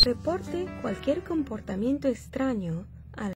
Reporte cualquier comportamiento extraño al...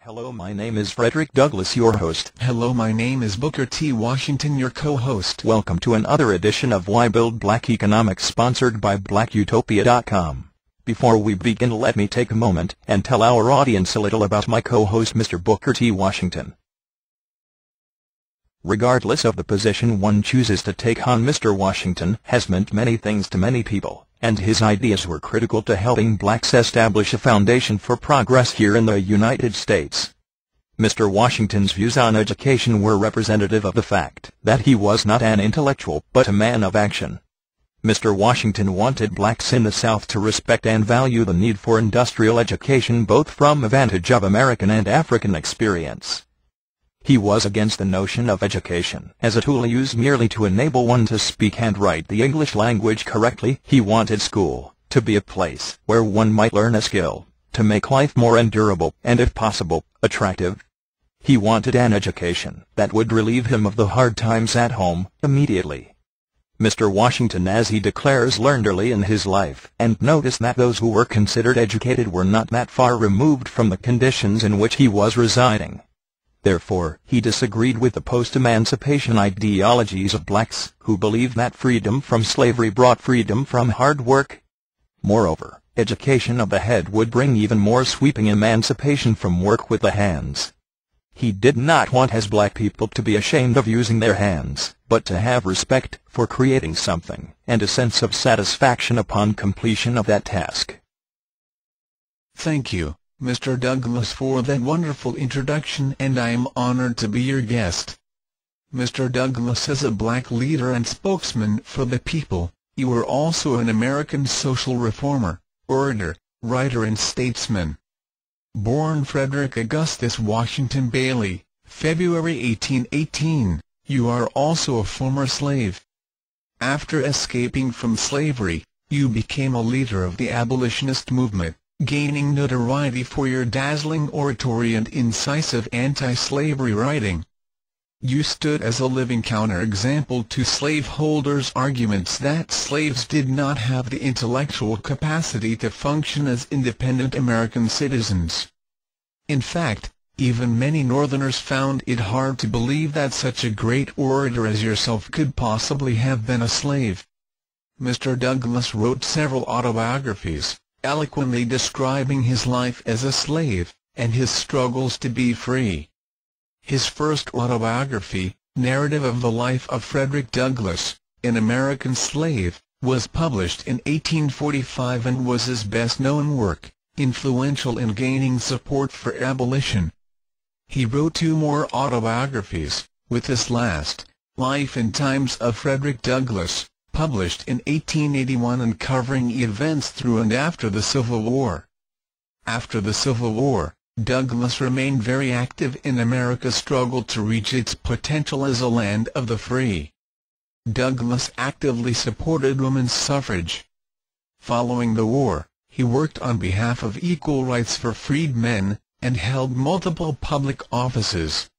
Hello, my name is Frederick Douglass, your host. Hello, my name is Booker T. Washington, your co-host. Welcome to another edition of Why Build Black Economics, sponsored by BlackUtopia.com. Before we begin, let me take a moment and tell our audience a little about my co-host, Mr. Booker T. Washington. Regardless of the position one chooses to take on, Mr. Washington has meant many things to many people, and his ideas were critical to helping blacks establish a foundation for progress here in the United States. Mr. Washington's views on education were representative of the fact that he was not an intellectual but a man of action. Mr. Washington wanted blacks in the South to respect and value the need for industrial education, both from a vantage of American and African experience. He was against the notion of education as a tool used merely to enable one to speak and write the English language correctly. He wanted school to be a place where one might learn a skill to make life more endurable and, if possible, attractive. He wanted an education that would relieve him of the hard times at home immediately. Mr. Washington, as he declares, learned early in his life and noticed that those who were considered educated were not that far removed from the conditions in which he was residing. Therefore, he disagreed with the post-emancipation ideologies of blacks who believed that freedom from slavery brought freedom from hard work. Moreover, education of the head would bring even more sweeping emancipation from work with the hands. He did not want his black people to be ashamed of using their hands, but to have respect for creating something and a sense of satisfaction upon completion of that task. Thank you, Mr. Douglass, for that wonderful introduction, and I am honored to be your guest. Mr. Douglass, as a black leader and spokesman for the people, you were also an American social reformer, orator, writer and statesman. Born Frederick Augustus Washington Bailey, February 1818, you are also a former slave. After escaping from slavery, you became a leader of the abolitionist movement, gaining notoriety for your dazzling oratory and incisive anti-slavery writing. You stood as a living counterexample to slaveholders' arguments that slaves did not have the intellectual capacity to function as independent American citizens. In fact, even many Northerners found it hard to believe that such a great orator as yourself could possibly have been a slave. Mr. Douglass wrote several autobiographies, eloquently describing his life as a slave, and his struggles to be free. His first autobiography, Narrative of the Life of Frederick Douglass, an American Slave, was published in 1845 and was his best-known work, influential in gaining support for abolition. He wrote two more autobiographies, with this last, Life and Times of Frederick Douglass, published in 1881 and covering events through and after the Civil War. After the Civil War, Douglass remained very active in America's struggle to reach its potential as a land of the free. Douglass actively supported women's suffrage. Following the war, he worked on behalf of equal rights for freedmen, and held multiple public offices.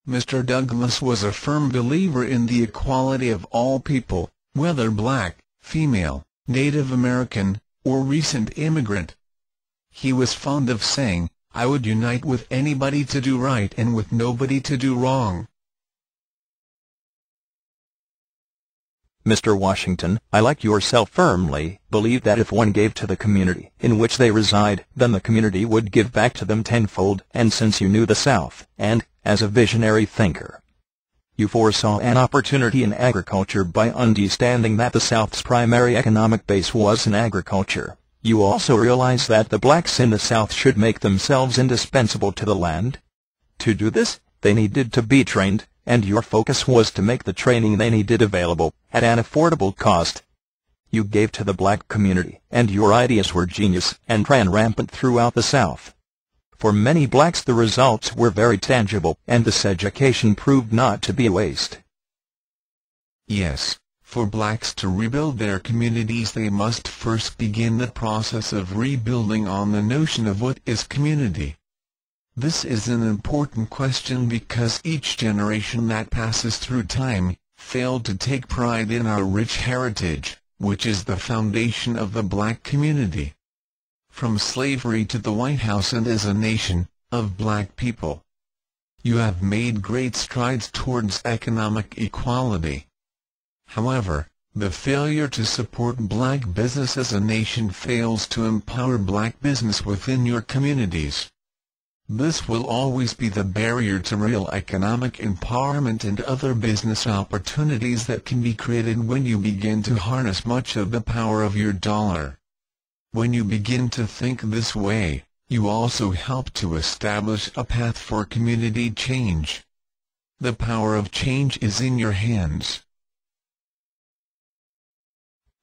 Mr. Douglass was a firm believer in the equality of all people, whether black, female, Native American, or recent immigrant. He was fond of saying, "I would unite with anybody to do right and with nobody to do wrong." Mr. Washington, I, like yourself, firmly believe that if one gave to the community in which they reside, then the community would give back to them tenfold. And since you knew the South, and, as a visionary thinker, you foresaw an opportunity in agriculture by understanding that the South's primary economic base was in agriculture, you also realized that the blacks in the South should make themselves indispensable to the land. To do this, they needed to be trained, and your focus was to make the training they needed available at an affordable cost. You gave to the black community, and your ideas were genius and ran rampant throughout the South. For many blacks the results were very tangible, and this education proved not to be a waste. Yes, for blacks to rebuild their communities they must first begin the process of rebuilding on the notion of what is community. This is an important question because each generation that passes through time failed to take pride in our rich heritage, which is the foundation of the black community. From slavery to the White House and as a nation of black people, you have made great strides towards economic equality. However, the failure to support black business as a nation fails to empower black business within your communities. This will always be the barrier to real economic empowerment and other business opportunities that can be created when you begin to harness much of the power of your dollar. When you begin to think this way, you also help to establish a path for community change. The power of change is in your hands.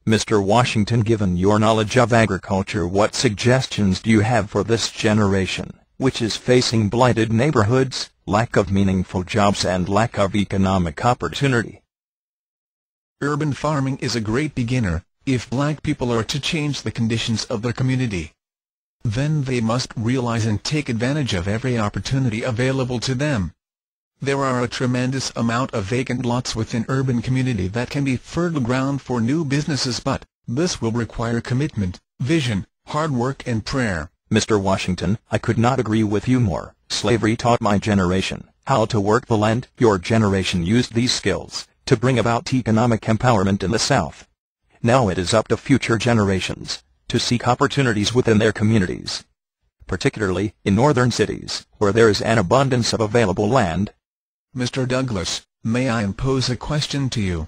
Mr. Washington, given your knowledge of agriculture, what suggestions do you have for this generation, which is facing blighted neighborhoods, lack of meaningful jobs and lack of economic opportunity? Urban farming is a great beginner. If black people are to change the conditions of their community, then they must realize and take advantage of every opportunity available to them. There are a tremendous amount of vacant lots within urban community that can be fertile ground for new businesses, but this will require commitment, vision, hard work and prayer. Mr. Washington, I could not agree with you more. Slavery taught my generation how to work the land. Your generation used these skills to bring about economic empowerment in the South. Now it is up to future generations to seek opportunities within their communities, particularly in northern cities, where there is an abundance of available land. Mr. Douglas, may I impose a question to you?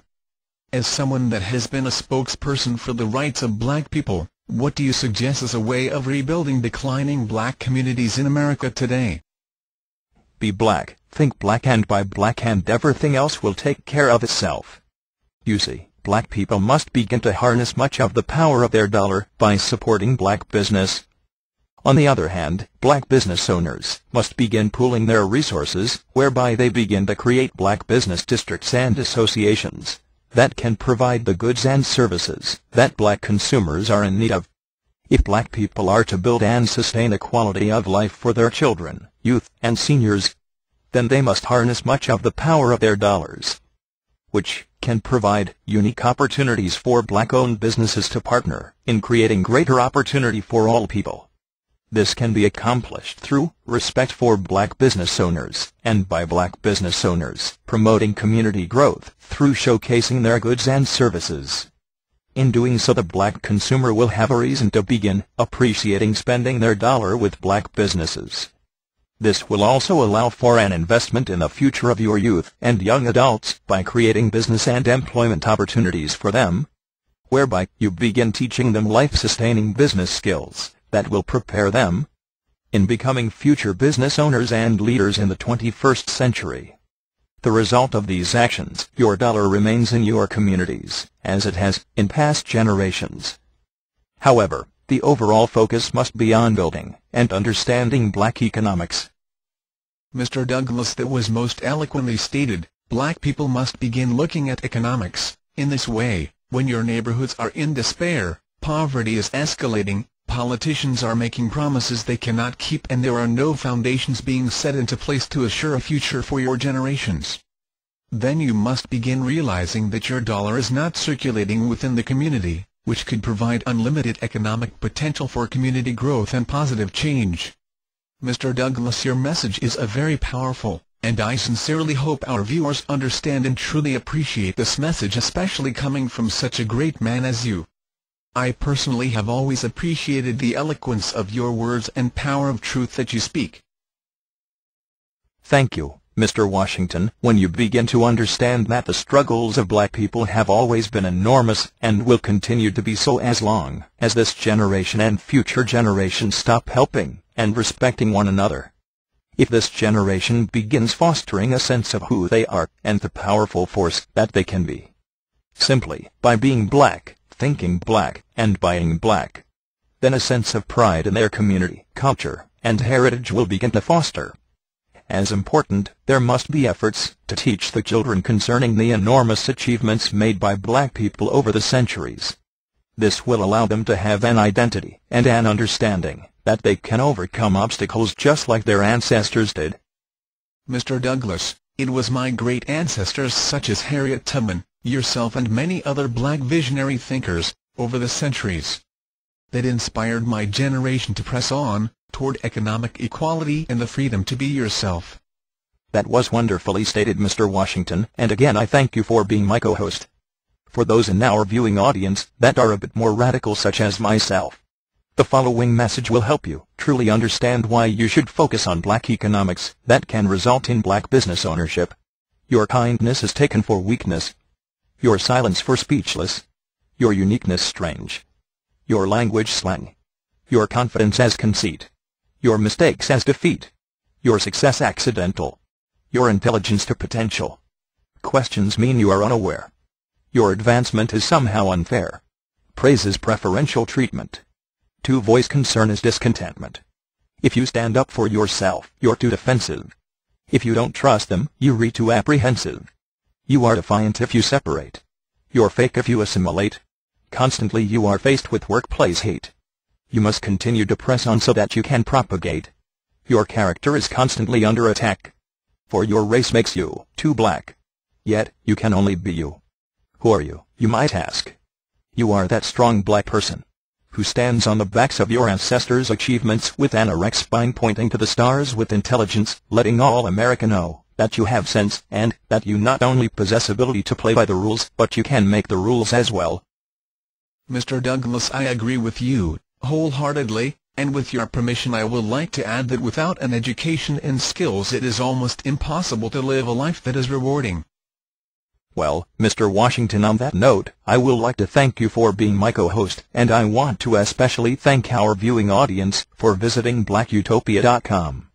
As someone that has been a spokesperson for the rights of black people, what do you suggest as a way of rebuilding declining black communities in America today? Be black, think black, and buy black, and everything else will take care of itself. You see, black people must begin to harness much of the power of their dollar by supporting black business. On the other hand, black business owners must begin pooling their resources, whereby they begin to create black business districts and associations that can provide the goods and services that black consumers are in need of. If black people are to build and sustain a quality of life for their children, youth, and seniors, then they must harness much of the power of their dollars, which can provide unique opportunities for black-owned businesses to partner in creating greater opportunity for all people. This can be accomplished through respect for black business owners, and by black business owners promoting community growth through showcasing their goods and services. In doing so, the black consumer will have a reason to begin appreciating spending their dollar with black businesses. This will also allow for an investment in the future of your youth and young adults by creating business and employment opportunities for them, whereby you begin teaching them life-sustaining business skills that will prepare them in becoming future business owners and leaders in the 21st century. The result of these actions, your dollar remains in your communities, as it has in past generations. However, the overall focus must be on building and understanding black economics. Mr. Douglas, that was most eloquently stated. Black people must begin looking at economics in this way. When your neighborhoods are in despair, poverty is escalating, politicians are making promises they cannot keep, and there are no foundations being set into place to assure a future for your generations, then you must begin realizing that your dollar is not circulating within the community, which could provide unlimited economic potential for community growth and positive change. Mr. Douglas, your message is very powerful, and I sincerely hope our viewers understand and truly appreciate this message, especially coming from such a great man as you. I personally have always appreciated the eloquence of your words and power of truth that you speak. Thank you, Mr. Washington. When you begin to understand that the struggles of black people have always been enormous and will continue to be so as long as this generation and future generations stop helping and respecting one another. If this generation begins fostering a sense of who they are and the powerful force that they can be, simply by being black, thinking black, and buying black, then a sense of pride in their community, culture, and heritage will begin to foster. As important, there must be efforts to teach the children concerning the enormous achievements made by black people over the centuries. This will allow them to have an identity and an understanding that they can overcome obstacles just like their ancestors did. Mr. Douglas, it was my great ancestors such as Harriet Tubman, yourself and many other black visionary thinkers, over the centuries, that inspired my generation to press on, toward economic equality and the freedom to be yourself. That was wonderfully stated, Mr. Washington, and again I thank you for being my co-host. For those in our viewing audience that are a bit more radical such as myself, the following message will help you truly understand why you should focus on black economics that can result in black business ownership. Your kindness is taken for weakness. Your silence for speechless. Your uniqueness strange. Your language slang. Your confidence as conceit. Your mistakes as defeat. Your success accidental. Your intelligence to potential. Questions mean you are unaware. Your advancement is somehow unfair. Praise is preferential treatment. To voice concern is discontentment. If you stand up for yourself, you're too defensive. If you don't trust them, you're too apprehensive. You are defiant if you separate. You're fake if you assimilate. Constantly you are faced with workplace hate. You must continue to press on so that you can propagate. Your character is constantly under attack. For your race makes you too black. Yet, you can only be you. Who are you, you might ask? You are that strong black person who stands on the backs of your ancestors' achievements with an erect spine pointing to the stars with intelligence, letting all America know that you have sense and that you not only possess ability to play by the rules but you can make the rules as well. Mr. Douglas, I agree with you wholeheartedly, and with your permission I would like to add that without an education and skills it is almost impossible to live a life that is rewarding. Well, Mr. Washington, on that note, I would like to thank you for being my co-host, and I want to especially thank our viewing audience for visiting blackutopia.com.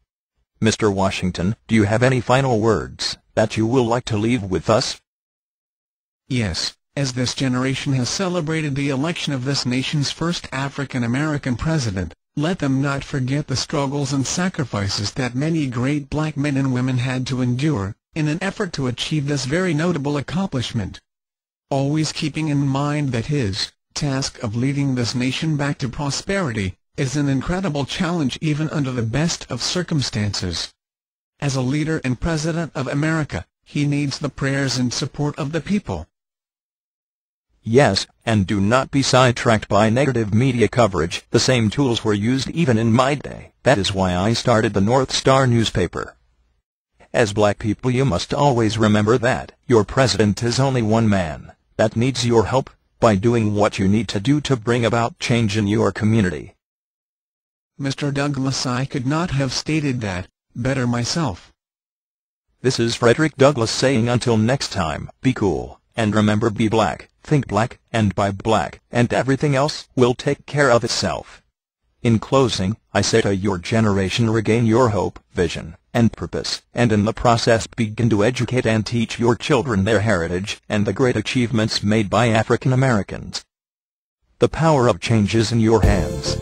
Mr. Washington, do you have any final words that you will like to leave with us? Yes, as this generation has celebrated the election of this nation's first African-American president, let them not forget the struggles and sacrifices that many great black men and women had to endure in an effort to achieve this very notable accomplishment. Always keeping in mind that his task of leading this nation back to prosperity is an incredible challenge even under the best of circumstances. As a leader and president of America, he needs the prayers and support of the people. Yes, and do not be sidetracked by negative media coverage. The same tools were used even in my day. That is why I started the North Star newspaper. As black people, you must always remember that your president is only one man that needs your help by doing what you need to do to bring about change in your community. Mr. Douglas, I could not have stated that better myself. This is Frederick Douglass saying until next time, be cool, and remember, be black, think black, and buy black, and everything else will take care of itself. In closing, I say to your generation, regain your hope, vision, and purpose, and in the process begin to educate and teach your children their heritage and the great achievements made by African Americans. The power of change is in your hands.